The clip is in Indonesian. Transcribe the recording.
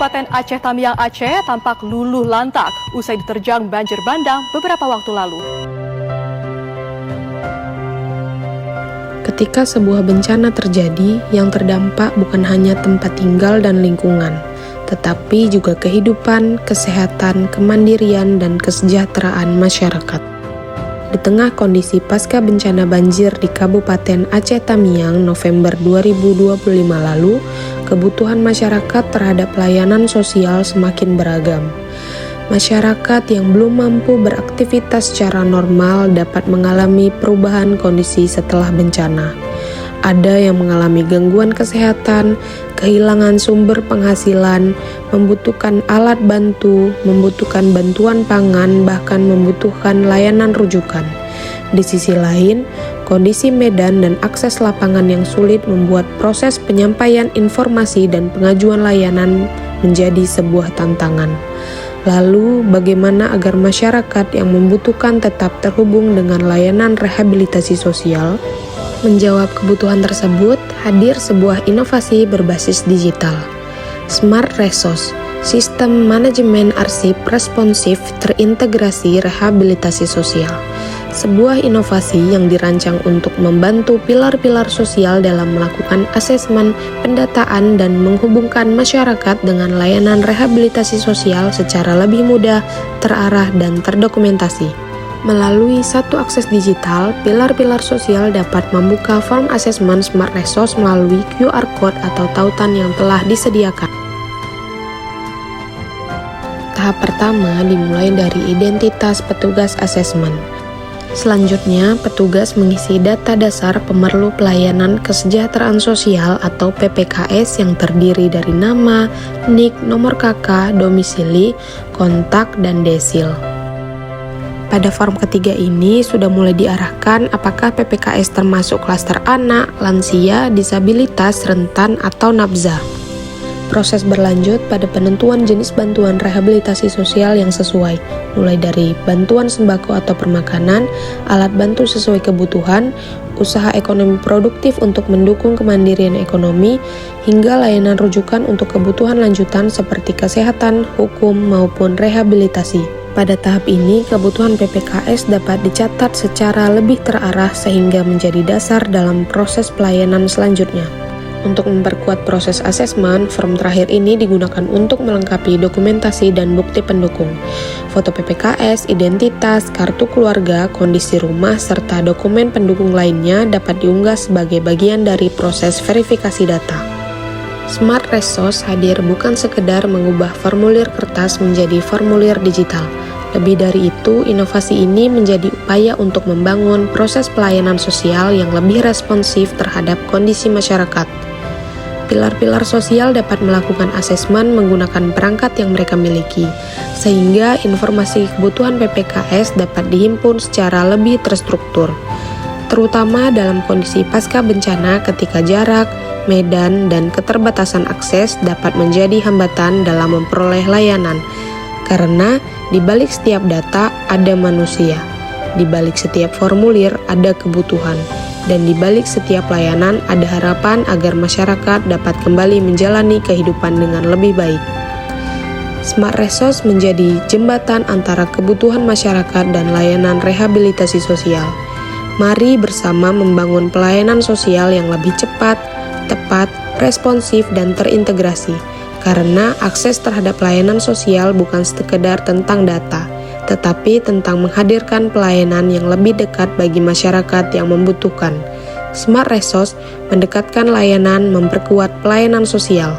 Kabupaten Aceh Tamiang, Aceh tampak luluh lantak usai diterjang banjir bandang beberapa waktu lalu. Ketika sebuah bencana terjadi, yang terdampak bukan hanya tempat tinggal dan lingkungan, tetapi juga kehidupan, kesehatan, kemandirian, dan kesejahteraan masyarakat. Di tengah kondisi pasca bencana banjir di Kabupaten Aceh Tamiang November 2025 lalu, kebutuhan masyarakat terhadap layanan sosial semakin beragam. Masyarakat yang belum mampu beraktivitas secara normal dapat mengalami perubahan kondisi setelah bencana. Ada yang mengalami gangguan kesehatan, kehilangan sumber penghasilan, membutuhkan alat bantu, membutuhkan bantuan pangan, bahkan membutuhkan layanan rujukan. Di sisi lain, kondisi medan dan akses lapangan yang sulit membuat proses penyampaian informasi dan pengajuan layanan menjadi sebuah tantangan. Lalu, bagaimana agar masyarakat yang membutuhkan tetap terhubung dengan layanan rehabilitasi sosial? Menjawab kebutuhan tersebut, hadir sebuah inovasi berbasis digital. Smart Resource, sistem manajemen arsip responsif terintegrasi rehabilitasi sosial. Sebuah inovasi yang dirancang untuk membantu pilar-pilar sosial dalam melakukan asesmen, pendataan, dan menghubungkan masyarakat dengan layanan rehabilitasi sosial secara lebih mudah, terarah, dan terdokumentasi. Melalui satu akses digital, pilar-pilar sosial dapat membuka form asesmen Smart Resource melalui QR Code atau tautan yang telah disediakan. Tahap pertama dimulai dari identitas petugas asesmen. Selanjutnya, petugas mengisi data dasar pemerlu pelayanan kesejahteraan sosial atau PPKS yang terdiri dari nama, NIK, nomor KK, domisili, kontak, dan desil. Pada form ketiga ini sudah mulai diarahkan apakah PPKS termasuk klaster anak, lansia, disabilitas, rentan, atau nafza. Proses berlanjut pada penentuan jenis bantuan rehabilitasi sosial yang sesuai, mulai dari bantuan sembako atau permakanan, alat bantu sesuai kebutuhan, usaha ekonomi produktif untuk mendukung kemandirian ekonomi, hingga layanan rujukan untuk kebutuhan lanjutan seperti kesehatan, hukum, maupun rehabilitasi. Pada tahap ini, kebutuhan PPKS dapat dicatat secara lebih terarah sehingga menjadi dasar dalam proses pelayanan selanjutnya. Untuk memperkuat proses asesmen, form terakhir ini digunakan untuk melengkapi dokumentasi dan bukti pendukung. Foto PPKS, identitas, kartu keluarga, kondisi rumah, serta dokumen pendukung lainnya dapat diunggah sebagai bagian dari proses verifikasi data. Smart Resource hadir bukan sekedar mengubah formulir kertas menjadi formulir digital. Lebih dari itu, inovasi ini menjadi upaya untuk membangun proses pelayanan sosial yang lebih responsif terhadap kondisi masyarakat. Pilar-pilar sosial dapat melakukan asesmen menggunakan perangkat yang mereka miliki, sehingga informasi kebutuhan PPKS dapat dihimpun secara lebih terstruktur, terutama dalam kondisi pasca bencana ketika jarak, medan, dan keterbatasan akses dapat menjadi hambatan dalam memperoleh layanan. Karena di balik setiap data ada manusia, di balik setiap formulir ada kebutuhan, dan di balik setiap layanan ada harapan agar masyarakat dapat kembali menjalani kehidupan dengan lebih baik. Smart Resource menjadi jembatan antara kebutuhan masyarakat dan layanan rehabilitasi sosial. Mari bersama membangun pelayanan sosial yang lebih cepat, tepat, responsif, dan terintegrasi. Karena akses terhadap layanan sosial bukan sekedar tentang data, tetapi tentang menghadirkan pelayanan yang lebih dekat bagi masyarakat yang membutuhkan. Smart Resource mendekatkan layanan, memperkuat pelayanan sosial.